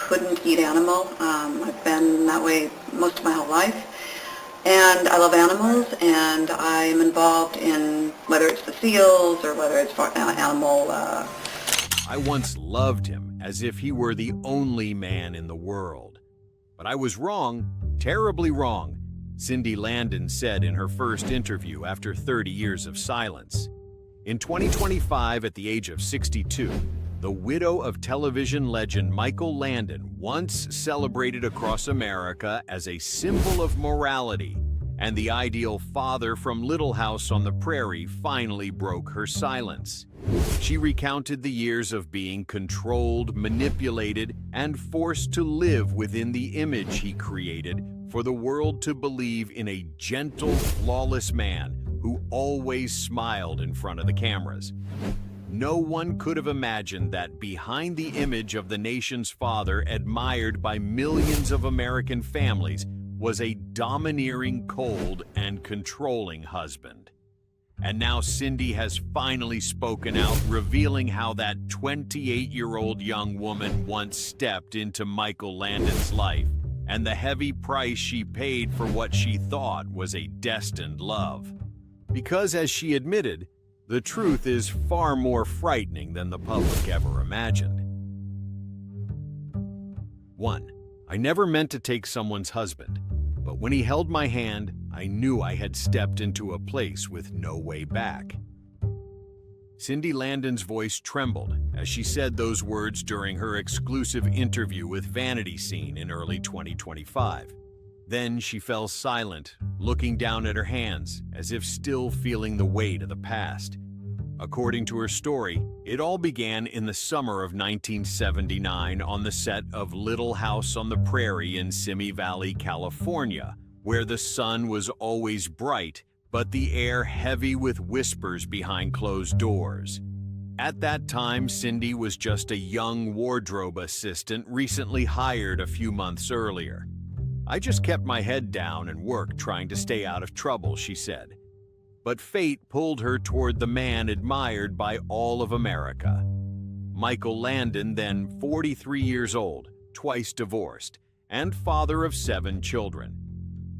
couldn't eat animal. I've been that way most of my whole life. And I love animals, and I'm involved in whether it's the seals or whether it's animal. I once loved him as if he were the only man in the world. But I was wrong, terribly wrong, Cindy Landon said in her first interview after 30 years of silence. In 2025, at the age of 62, the widow of television legend Michael Landon once celebrated across America as a symbol of morality, and the ideal father from Little House on the Prairie finally broke her silence. She recounted the years of being controlled, manipulated, and forced to live within the image he created for the world to believe in a gentle, flawless man who always smiled in front of the cameras. No one could have imagined that behind the image of the nation's father, admired by millions of American families, was a domineering, cold, and controlling husband. And now Cindy has finally spoken out, revealing how that 28-year-old young woman once stepped into Michael Landon's life, and the heavy price she paid for what she thought was a destined love. Because, as she admitted, the truth is far more frightening than the public ever imagined. 1. I never meant to take someone's husband, but when he held my hand, I knew I had stepped into a place with no way back. Cindy Landon's voice trembled as she said those words during her exclusive interview with Vanity Scene in early 2025. Then she fell silent, looking down at her hands, as if still feeling the weight of the past. According to her story, it all began in the summer of 1979 on the set of Little House on the Prairie in Simi Valley, California, where the sun was always bright, but the air heavy with whispers behind closed doors. At that time, Cindy was just a young wardrobe assistant recently hired a few months earlier. I just kept my head down and worked trying to stay out of trouble, she said. But fate pulled her toward the man admired by all of America. Michael Landon, then 43 years old, twice divorced, and father of 7 children.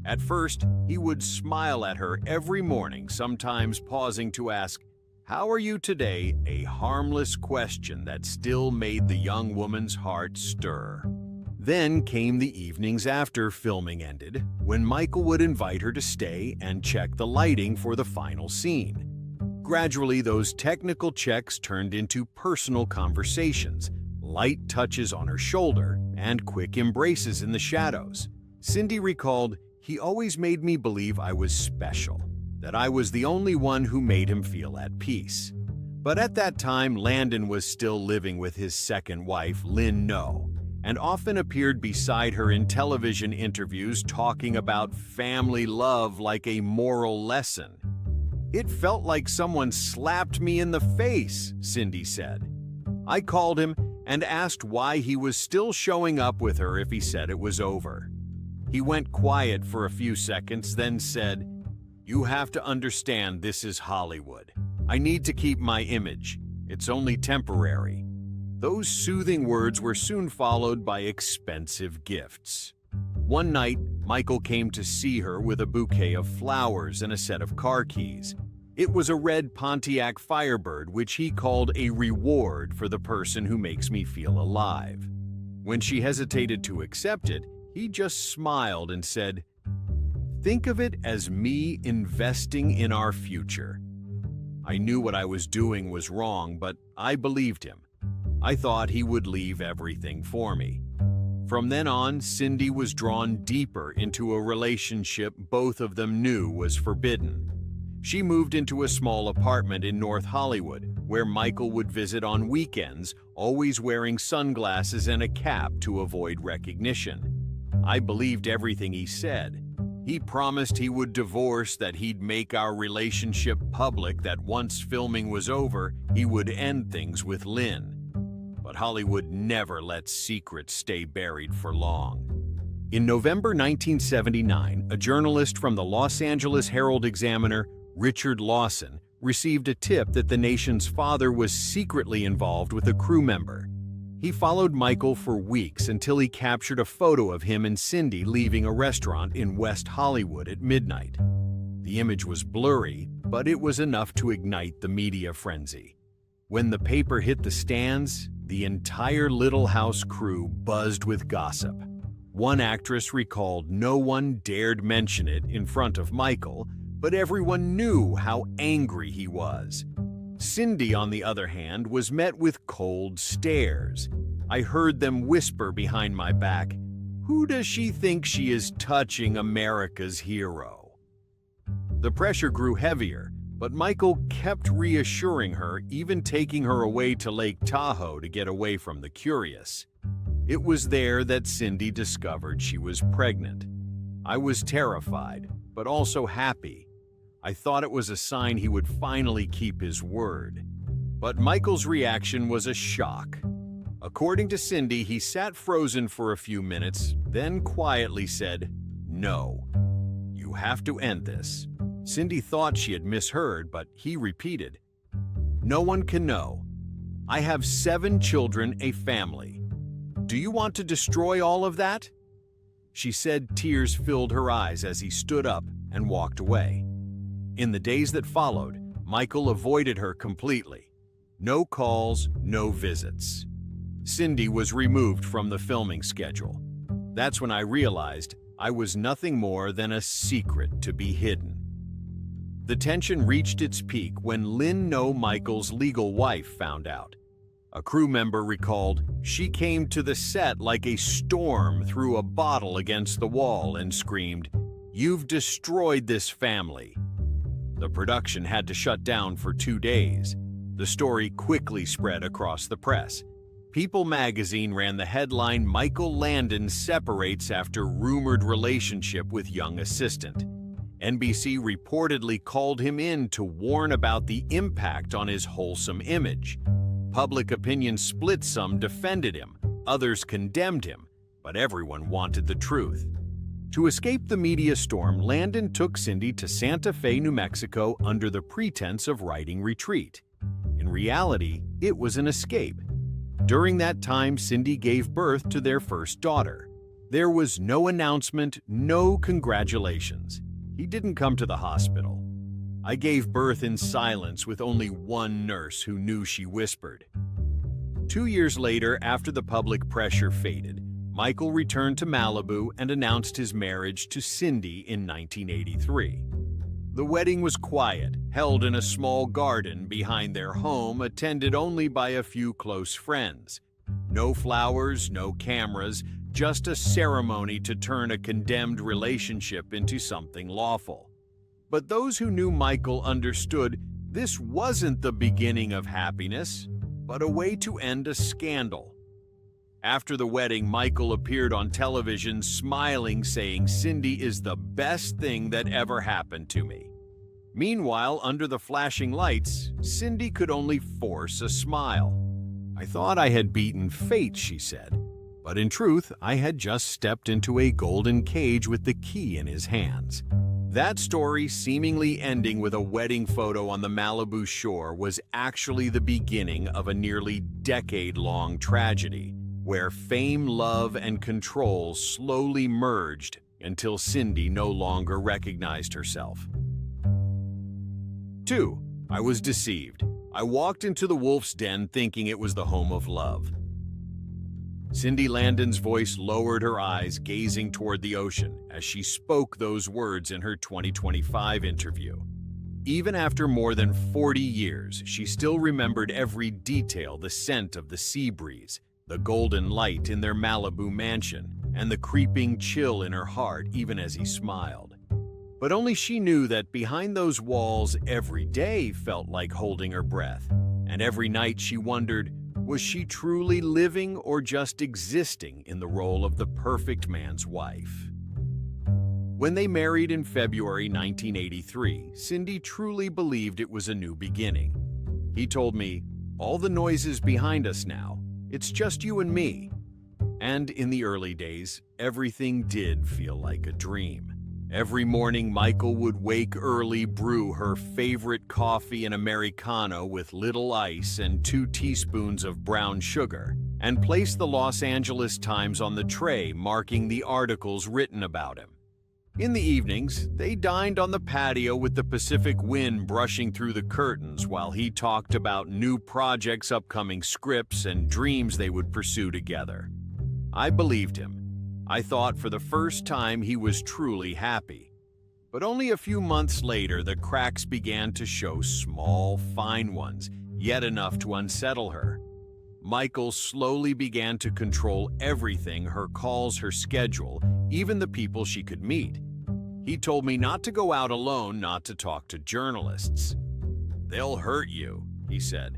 At first, he would smile at her every morning, sometimes pausing to ask, "How are you today?" a harmless question that still made the young woman's heart stir. Then came the evenings after filming ended, when Michael would invite her to stay and check the lighting for the final scene. Gradually, those technical checks turned into personal conversations, light touches on her shoulder, and quick embraces in the shadows. Cindy recalled, "He always made me believe I was special, that I was the only one who made him feel at peace." But at that time, Landon was still living with his second wife, Lynn No, and often appeared beside her in television interviews talking about family love like a moral lesson. "It felt like someone slapped me in the face," Cindy said. "I called him and asked why he was still showing up with her if he said it was over. He went quiet for a few seconds, then said, 'You have to understand this is Hollywood. I need to keep my image. It's only temporary.' Those soothing words were soon followed by expensive gifts. One night, Michael came to see her with a bouquet of flowers and a set of car keys. It was a red Pontiac Firebird, which he called a reward for the person who makes me feel alive. When she hesitated to accept it, he just smiled and said, 'Think of it as me investing in our future.' I knew what I was doing was wrong, but I believed him. I thought he would leave everything for me." From then on, Cindy was drawn deeper into a relationship both of them knew was forbidden. She moved into a small apartment in North Hollywood, where Michael would visit on weekends, always wearing sunglasses and a cap to avoid recognition. I believed everything he said. He promised he would divorce, that he'd make our relationship public, that once filming was over, he would end things with Lynn. But Hollywood never lets secrets stay buried for long. In November 1979, a journalist from the Los Angeles Herald-Examiner, Richard Lawson, received a tip that the nation's father was secretly involved with a crew member. He followed Michael for weeks until he captured a photo of him and Cindy leaving a restaurant in West Hollywood at midnight. The image was blurry, but it was enough to ignite the media frenzy. When the paper hit the stands, the entire Little House crew buzzed with gossip. One actress recalled no one dared mention it in front of Michael, but everyone knew how angry he was. Cindy, on the other hand, was met with cold stares. I heard them whisper behind my back, "Who does she think she is touching, America's hero?" The pressure grew heavier, but Michael kept reassuring her, even taking her away to Lake Tahoe to get away from the curious. It was there that Cindy discovered she was pregnant. I was terrified, but also happy. I thought it was a sign he would finally keep his word. But Michael's reaction was a shock. According to Cindy, he sat frozen for a few minutes, then quietly said, "No, you have to end this." Cindy thought she had misheard, but he repeated, "No one can know. I have 7 children, a family. Do you want to destroy all of that?" She said tears filled her eyes as he stood up and walked away. In the days that followed, Michael avoided her completely. No calls, no visits. Cindy was removed from the filming schedule. That's when I realized I was nothing more than a secret to be hidden. The tension reached its peak when Lynn No Michael's legal wife found out. A crew member recalled, "She came to the set like a storm, threw a bottle against the wall and screamed, 'You've destroyed this family.'" The production had to shut down for 2 days. The story quickly spread across the press. People magazine ran the headline, "Michael Landon separates after rumored relationship with young assistant." NBC reportedly called him in to warn about the impact on his wholesome image. Public opinion split. Some defended him, others condemned him, but everyone wanted the truth. To escape the media storm, Landon took Cindy to Santa Fe, New Mexico under the pretense of writing retreat. In reality, it was an escape. During that time, Cindy gave birth to their first daughter. There was no announcement, no congratulations. He didn't come to the hospital. I gave birth in silence with only one nurse who knew, she whispered. 2 years later, after the public pressure faded, Michael returned to Malibu and announced his marriage to Cindy in 1983. The wedding was quiet, held in a small garden behind their home, attended only by a few close friends. No flowers, no cameras, just a ceremony to turn a condemned relationship into something lawful. But those who knew Michael understood this wasn't the beginning of happiness, but a way to end a scandal. After the wedding, Michael appeared on television smiling, saying, "Cindy is the best thing that ever happened to me." Meanwhile, under the flashing lights, Cindy could only force a smile. "I thought I had beaten fate," she said. But in truth, I had just stepped into a golden cage with the key in his hands. That story, seemingly ending with a wedding photo on the Malibu shore, was actually the beginning of a nearly decade-long tragedy, where fame, love, and control slowly merged until Cindy no longer recognized herself. 2. I was deceived. I walked into the wolf's den thinking it was the home of love. Cindy Landon's voice lowered her eyes, gazing toward the ocean as she spoke those words in her 2025 interview. Even after more than 40 years, she still remembered every detail: the scent of the sea breeze, the golden light in their Malibu mansion, and the creeping chill in her heart even as he smiled. But only she knew that behind those walls, every day felt like holding her breath, and every night she wondered, was she truly living or just existing in the role of the perfect man's wife? When they married in February 1983, Cindy truly believed it was a new beginning. He told me, "All the noise is behind us now. It's just you and me." And in the early days, everything did feel like a dream. Every morning, Michael would wake early, brew her favorite coffee and Americano with little ice and 2 teaspoons of brown sugar. and placed the Los Angeles Times on the tray, marking the articles written about him. In the evenings, they dined on the patio with the Pacific wind brushing through the curtains while he talked about new projects, upcoming scripts, and dreams they would pursue together. I believed him. I thought for the first time he was truly happy. But only a few months later, the cracks began to show, small, fine ones, yet enough to unsettle her. Michael slowly began to control everything: her calls, her schedule, even the people she could meet. He told me not to go out alone, not to talk to journalists. "They'll hurt you," he said.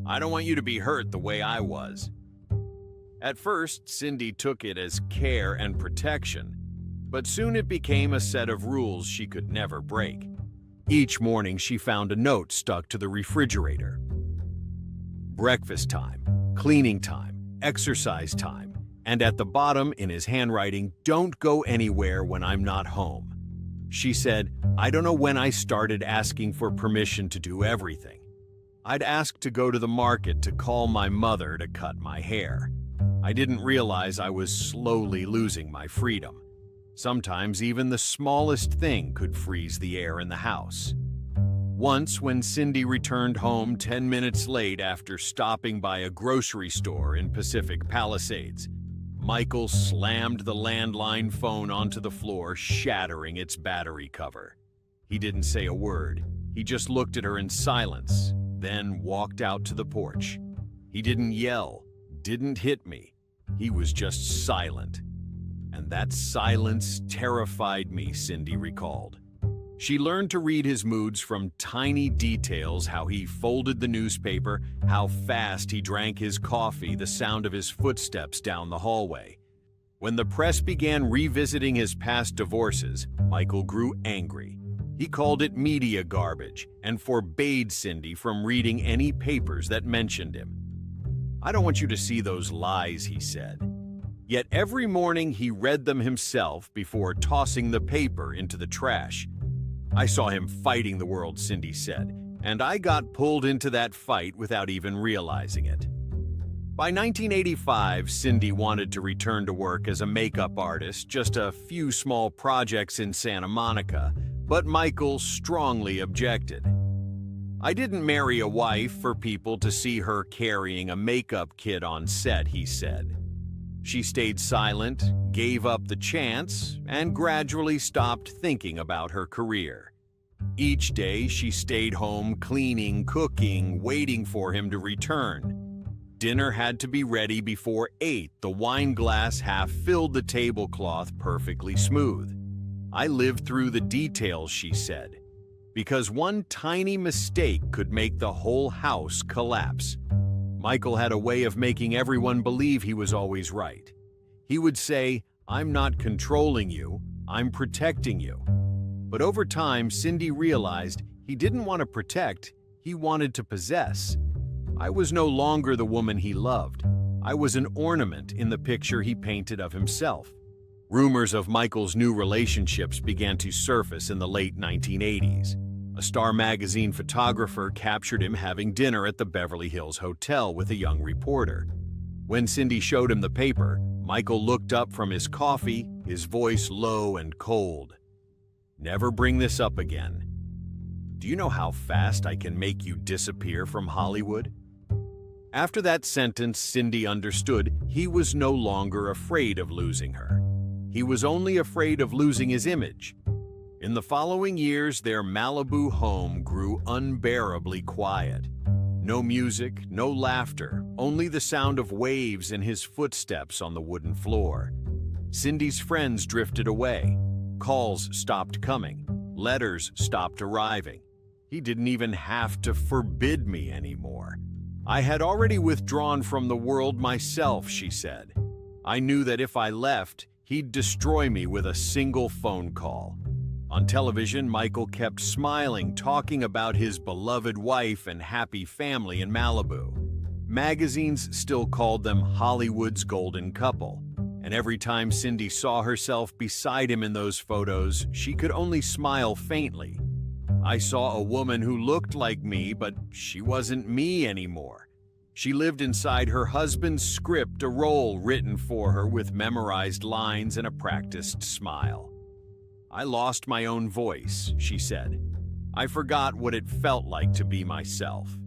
"I don't want you to be hurt the way I was." At first, Cindy took it as care and protection, but soon it became a set of rules she could never break. Each morning, she found a note stuck to the refrigerator. Breakfast time, cleaning time, exercise time, and at the bottom, in his handwriting, "Don't go anywhere when I'm not home." She said, "I don't know when I started asking for permission to do everything. I'd ask to go to the market, to call my mother to cut my hair. I didn't realize I was slowly losing my freedom. Sometimes even the smallest thing could freeze the air in the house." Once, when Cindy returned home 10 minutes late after stopping by a grocery store in Pacific Palisades, Michael slammed the landline phone onto the floor, shattering its battery cover. He didn't say a word. He just looked at her in silence, then walked out to the porch. He didn't yell, didn't hit me. He was just silent. And that silence terrified me, Cindy recalled. She learned to read his moods from tiny details: how he folded the newspaper, how fast he drank his coffee, the sound of his footsteps down the hallway. When the press began revisiting his past divorces, Michael grew angry. He called it media garbage and forbade Cindy from reading any papers that mentioned him. "I don't want you to see those lies," he said. Yet every morning he read them himself before tossing the paper into the trash. "I saw him fighting the world," Cindy said, "and I got pulled into that fight without even realizing it." By 1985, Cindy wanted to return to work as a makeup artist, just a few small projects in Santa Monica, but Michael strongly objected. "I didn't marry a wife for people to see her carrying a makeup kit on set," he said. She stayed silent, gave up the chance, and gradually stopped thinking about her career. Each day, she stayed home cleaning, cooking, waiting for him to return. Dinner had to be ready before 8. The wine glass half filled the tablecloth perfectly smooth. "I lived through the details," she said, "because one tiny mistake could make the whole house collapse." Michael had a way of making everyone believe he was always right. He would say, "I'm not controlling you, I'm protecting you." But over time, Cindy realized he didn't want to protect, he wanted to possess. "I was no longer the woman he loved. I was an ornament in the picture he painted of himself." Rumors of Michael's new relationships began to surface in the late 1980s. A Star magazine photographer captured him having dinner at the Beverly Hills Hotel with a young reporter. When Cindy showed him the paper, Michael looked up from his coffee, his voice low and cold. "Never bring this up again. Do you know how fast I can make you disappear from Hollywood?" After that sentence, Cindy understood he was no longer afraid of losing her. He was only afraid of losing his image. In the following years, their Malibu home grew unbearably quiet. No music, no laughter, only the sound of waves and his footsteps on the wooden floor. Cindy's friends drifted away. Calls stopped coming. Letters stopped arriving. He didn't even have to forbid me anymore. "I had already withdrawn from the world myself," she said. "I knew that if I left, he'd destroy me with a single phone call." On television, Michael kept smiling, talking about his beloved wife and happy family in Malibu. Magazines still called them Hollywood's golden couple, and every time Cindy saw herself beside him in those photos, she could only smile faintly. "I saw a woman who looked like me, but she wasn't me anymore." She lived inside her husband's script, a role written for her with memorized lines and a practiced smile. "I lost my own voice," she said. "I forgot what it felt like to be myself."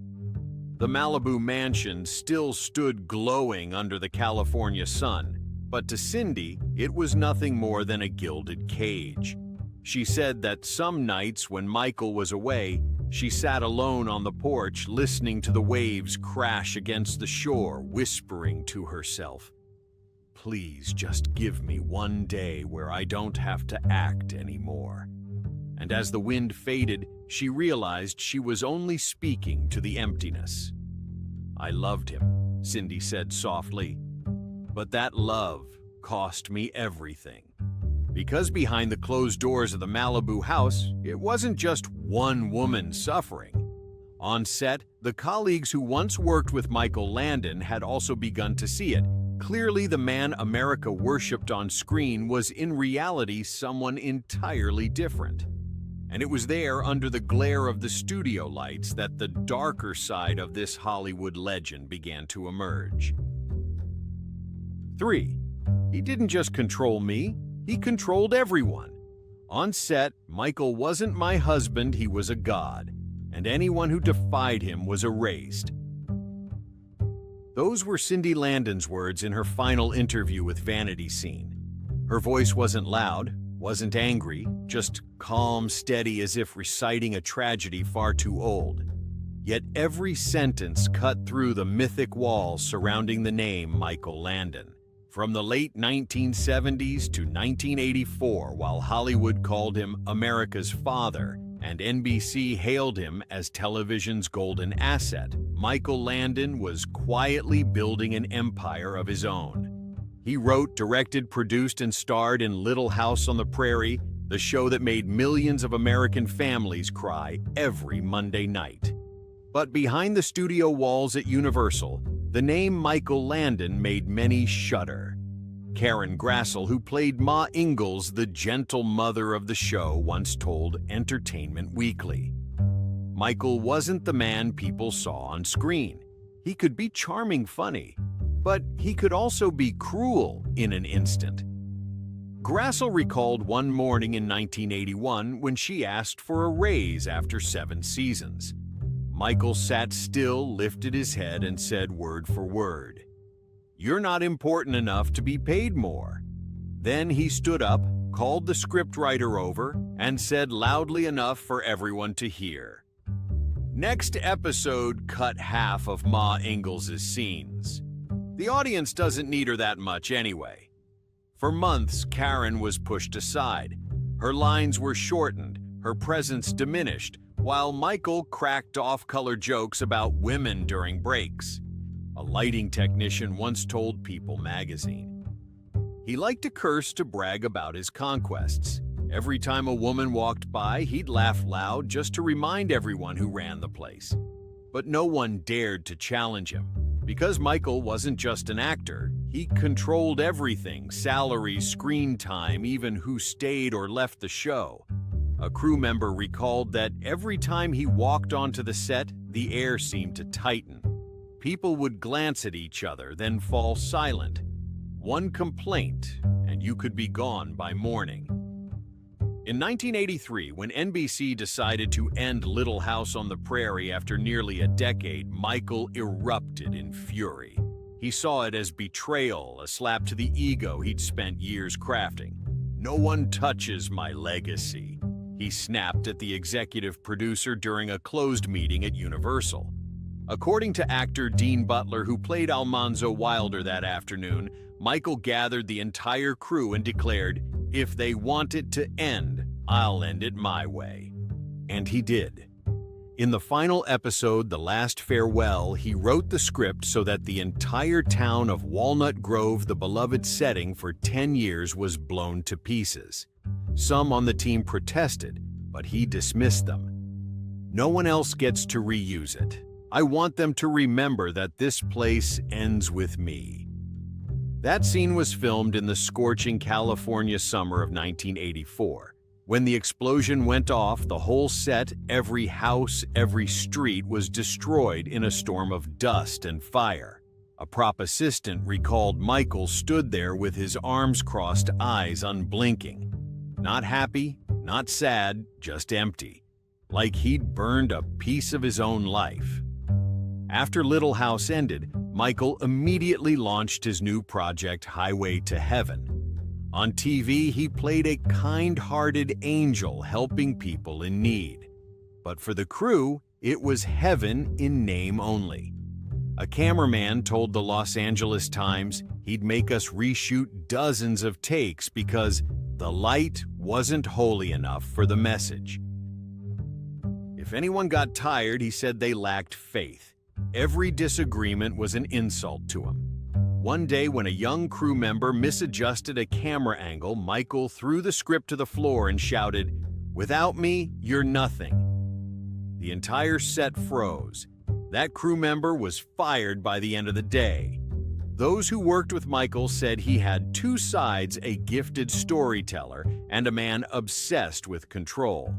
The Malibu mansion still stood glowing under the California sun, but to Cindy, it was nothing more than a gilded cage. She said that some nights when Michael was away, she sat alone on the porch listening to the waves crash against the shore, whispering to herself, "Please just give me one day where I don't have to act anymore." And as the wind faded, she realized she was only speaking to the emptiness. "I loved him," Cindy said softly, "but that love cost me everything." Because behind the closed doors of the Malibu house, it wasn't just one woman suffering. On set, the colleagues who once worked with Michael Landon had also begun to see it. Clearly, the man America worshipped on screen was in reality someone entirely different. And it was there, under the glare of the studio lights, that the darker side of this Hollywood legend began to emerge. 3. He didn't just control me, he controlled everyone. On set, Michael wasn't my husband, he was a god, and anyone who defied him was erased. Those were Cindy Landon's words in her final interview with Vanity Scene. Her voice wasn't loud, wasn't angry, just calm, steady, as if reciting a tragedy far too old. Yet every sentence cut through the mythic walls surrounding the name Michael Landon. From the late 1970s to 1984, while Hollywood called him America's father and NBC hailed him as television's golden asset, Michael Landon was quietly building an empire of his own. He wrote, directed, produced, and starred in Little House on the Prairie, the show that made millions of American families cry every Monday night. But behind the studio walls at Universal, the name Michael Landon made many shudder. Karen Grassel, who played Ma Ingalls, the gentle mother of the show, once told Entertainment Weekly, "Michael wasn't the man people saw on screen. He could be charming funny, but he could also be cruel in an instant." Grassel recalled one morning in 1981 when she asked for a raise after 7 seasons. Michael sat still, lifted his head, and said word for word, "You're not important enough to be paid more." Then he stood up, called the scriptwriter over, and said loudly enough for everyone to hear, "Next episode, cut half of Ma Ingalls' scenes. The audience doesn't need her that much anyway." For months, Karen was pushed aside. Her lines were shortened, her presence diminished, while Michael cracked off-color jokes about women during breaks. A lighting technician once told People magazine, "He liked to curse to brag about his conquests. Every time a woman walked by, he'd laugh loud just to remind everyone who ran the place." But no one dared to challenge him. Because Michael wasn't just an actor, he controlled everything: salaries, screen time, even who stayed or left the show. A crew member recalled that every time he walked onto the set, the air seemed to tighten. People would glance at each other, then fall silent. One complaint, and you could be gone by morning. In 1983, when NBC decided to end Little House on the Prairie after nearly a decade, Michael erupted in fury. He saw it as betrayal, a slap to the ego he'd spent years crafting. "No one touches my legacy," he snapped at the executive producer during a closed meeting at Universal. According to actor Dean Butler, who played Almanzo Wilder that afternoon, Michael gathered the entire crew and declared, "If they want it to end, I'll end it my way." And he did. In the final episode, The Last Farewell, he wrote the script so that the entire town of Walnut Grove, the beloved setting for 10 years, was blown to pieces. Some on the team protested, but he dismissed them. "No one else gets to reuse it. I want them to remember that this place ends with me." That scene was filmed in the scorching California summer of 1984. When the explosion went off, the whole set, every house, every street was destroyed in a storm of dust and fire. A prop assistant recalled Michael stood there with his arms crossed, eyes unblinking. Not happy, not sad, just empty. Like he'd burned a piece of his own life. After Little House ended, Michael immediately launched his new project, Highway to Heaven. On TV, he played a kind-hearted angel helping people in need. But for the crew, it was heaven in name only. A cameraman told the Los Angeles Times he'd make us reshoot dozens of takes because the light wasn't holy enough for the message. If anyone got tired, he said they lacked faith. Every disagreement was an insult to him. One day, when a young crew member misadjusted a camera angle, Michael threw the script to the floor and shouted, "Without me, you're nothing." The entire set froze. That crew member was fired by the end of the day. Those who worked with Michael said he had two sides: a gifted storyteller and a man obsessed with control.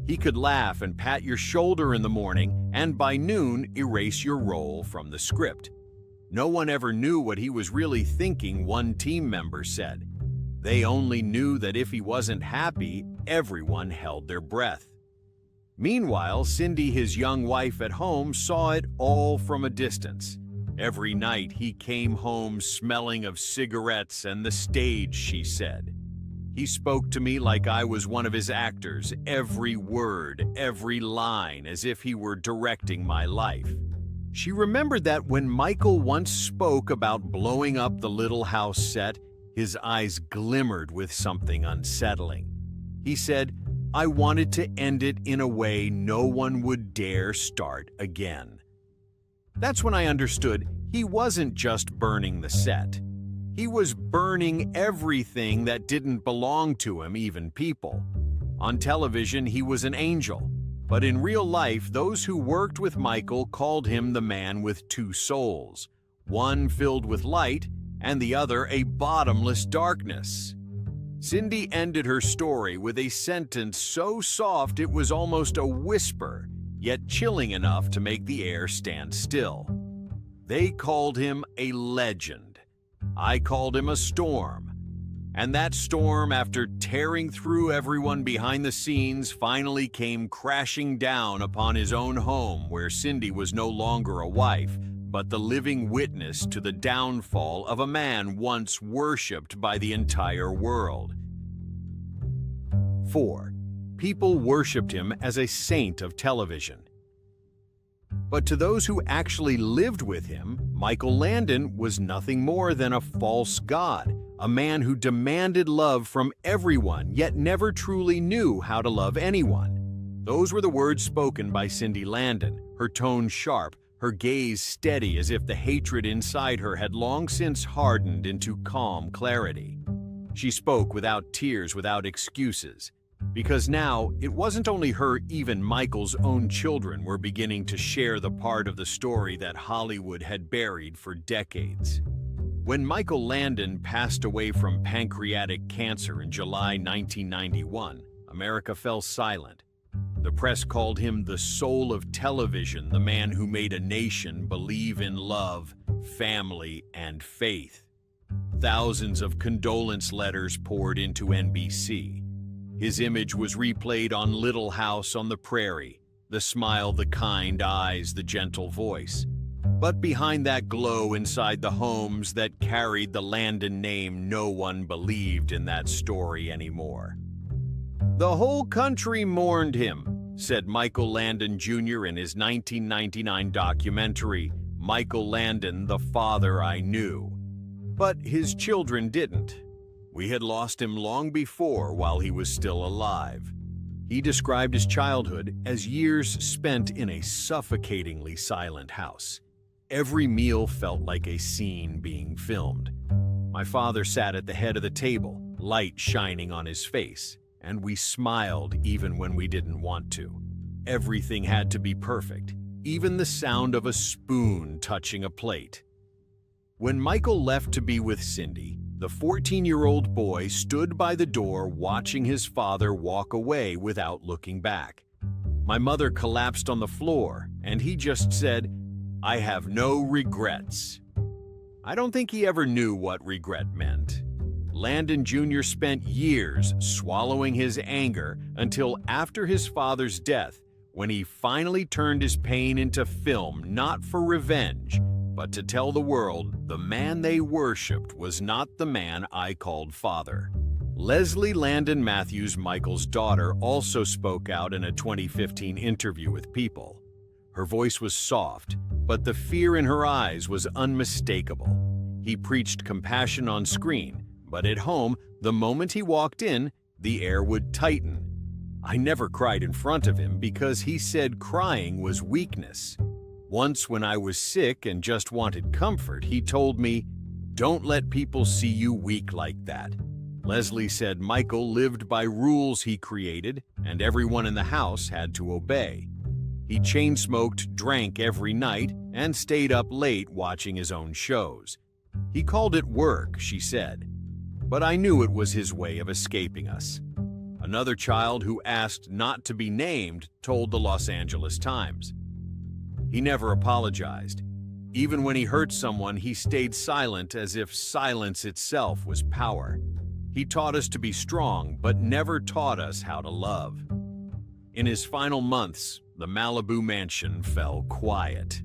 He could laugh and pat your shoulder in the morning, and by noon, erase your role from the script. No one ever knew what he was really thinking, one team member said. They only knew that if he wasn't happy, everyone held their breath. Meanwhile, Cindy, his young wife at home, saw it all from a distance. Every night he came home smelling of cigarettes and the stage, she said. He spoke to me like I was one of his actors, every word, every line, as if he were directing my life. She remembered that when Michael once spoke about blowing up the Little House set, his eyes glimmered with something unsettling. He said, "I wanted to end it in a way no one would dare start again." That's when I understood he wasn't just burning the set. He was burning everything that didn't belong to him, even people. On television, he was an angel. But in real life, those who worked with Michael called him the man with two souls, one filled with light and the other a bottomless darkness. Cindy ended her story with a sentence so soft it was almost a whisper, yet chilling enough to make the air stand still. They called him a legend. I called him a storm. And that storm, after tearing through everyone behind the scenes, finally came crashing down upon his own home, where Cindy was no longer a wife, but the living witness to the downfall of a man once worshipped by the entire world. 4. People worshipped him as a saint of television. But to those who actually lived with him, Michael Landon was nothing more than a false god, a man who demanded love from everyone, yet never truly knew how to love anyone. Those were the words spoken by Cindy Landon, her tone sharp, her gaze steady as if the hatred inside her had long since hardened into calm clarity. She spoke without tears, without excuses. Because now, it wasn't only her, even Michael's own children were beginning to share the part of the story that Hollywood had buried for decades. When Michael Landon passed away from pancreatic cancer in July 1991, America fell silent. The press called him the soul of television, the man who made a nation believe in love, family, and faith. Thousands of condolence letters poured into NBC. His image was replayed on Little House on the Prairie, the smile, the kind eyes, the gentle voice. But behind that glow inside the homes that carried the Landon name, no one believed in that story anymore. "The whole country mourned him," said Michael Landon Jr. in his 1999 documentary, Michael Landon, the Father I Knew. But his children didn't. We had lost him long before, while he was still alive. He described his childhood as years spent in a suffocatingly silent house. Every meal felt like a scene being filmed. My father sat at the head of the table, light shining on his face, and we smiled even when we didn't want to. Everything had to be perfect, even the sound of a spoon touching a plate. When Michael left to be with Cindy, The 14-year-old boy stood by the door watching his father walk away without looking back. My mother collapsed on the floor, and he just said, "I have no regrets." I don't think he ever knew what regret meant. Landon Jr. spent years swallowing his anger until after his father's death, when he finally turned his pain into film, not for revenge, but to tell the world the man they worshipped was not the man I called father. Leslie Landon Matthews, Michael's daughter, also spoke out in a 2015 interview with People. Her voice was soft, but the fear in her eyes was unmistakable. He preached compassion on screen, but at home, the moment he walked in, the air would tighten. I never cried in front of him because he said crying was weakness. Once when I was sick and just wanted comfort, he told me, "Don't let people see you weak like that." Leslie said Michael lived by rules he created, and everyone in the house had to obey. He chain-smoked, drank every night, and stayed up late watching his own shows. He called it work, she said. But I knew it was his way of escaping us. Another child who asked not to be named told the Los Angeles Times. He never apologized. Even when he hurt someone, he stayed silent as if silence itself was power. He taught us to be strong, but never taught us how to love. In his final months, the Malibu mansion fell quiet.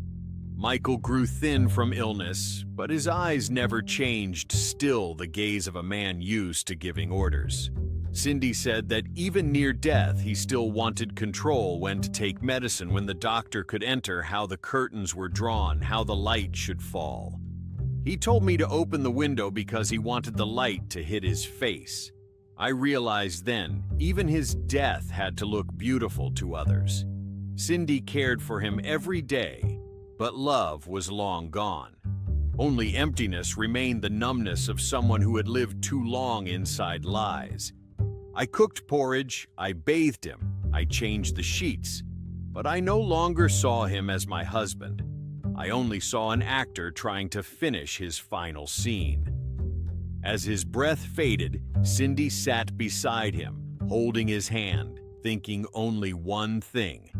Michael grew thin from illness, but his eyes never changed, still the gaze of a man used to giving orders. Cindy said that even near death, he still wanted control when to take medicine, when the doctor could enter, how the curtains were drawn, how the light should fall. He told me to open the window because he wanted the light to hit his face. I realized then, even his death had to look beautiful to others. Cindy cared for him every day, but love was long gone. Only emptiness remained, the numbness of someone who had lived too long inside lies. I cooked porridge, I bathed him, I changed the sheets, but I no longer saw him as my husband. I only saw an actor trying to finish his final scene. As his breath faded, Cindy sat beside him, holding his hand, thinking only one thing.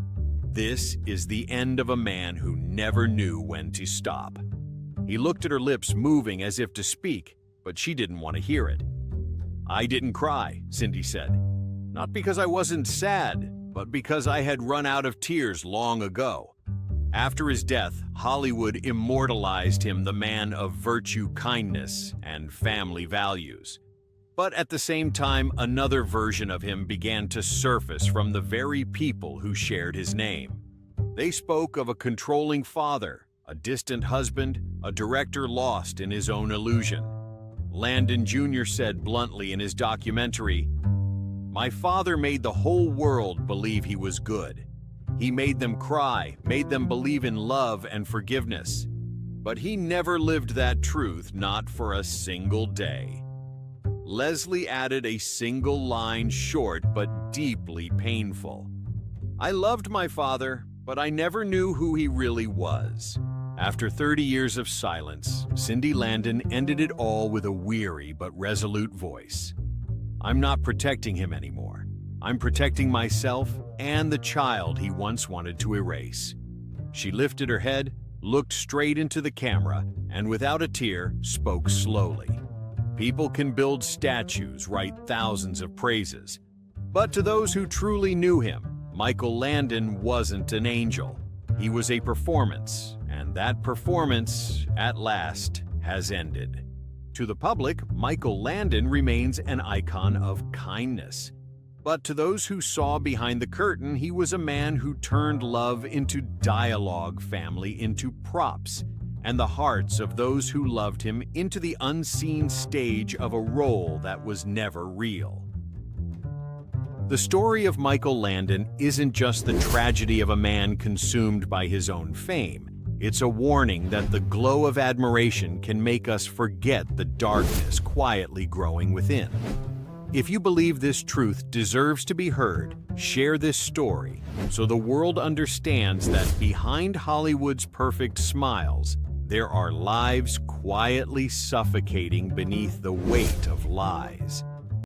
This is the end of a man who never knew when to stop. He looked at her lips moving as if to speak, but she didn't want to hear it. "I didn't cry," Cindy said. "Not because I wasn't sad, but because I had run out of tears long ago." After his death, Hollywood immortalized him, the man of virtue, kindness, and family values. But at the same time, another version of him began to surface from the very people who shared his name. They spoke of a controlling father, a distant husband, a director lost in his own illusion. Landon Jr. said bluntly in his documentary, "My father made the whole world believe he was good. He made them cry, made them believe in love and forgiveness. But he never lived that truth, not for a single day." Leslie added a single line, short but deeply painful. "I loved my father, but I never knew who he really was." After 30 years of silence, Cindy Landon ended it all with a weary but resolute voice. "I'm not protecting him anymore. I'm protecting myself and the child he once wanted to erase." She lifted her head, looked straight into the camera, and without a tear, spoke slowly. People can build statues, write thousands of praises. But to those who truly knew him, Michael Landon wasn't an angel. He was a performance, and that performance, at last, has ended. To the public, Michael Landon remains an icon of kindness. But to those who saw behind the curtain, he was a man who turned love into dialogue, family into props, and the hearts of those who loved him into the unseen stage of a role that was never real. The story of Michael Landon isn't just the tragedy of a man consumed by his own fame. It's a warning that the glow of admiration can make us forget the darkness quietly growing within. If you believe this truth deserves to be heard, share this story so the world understands that behind Hollywood's perfect smiles, There are lives quietly suffocating beneath the weight of lies.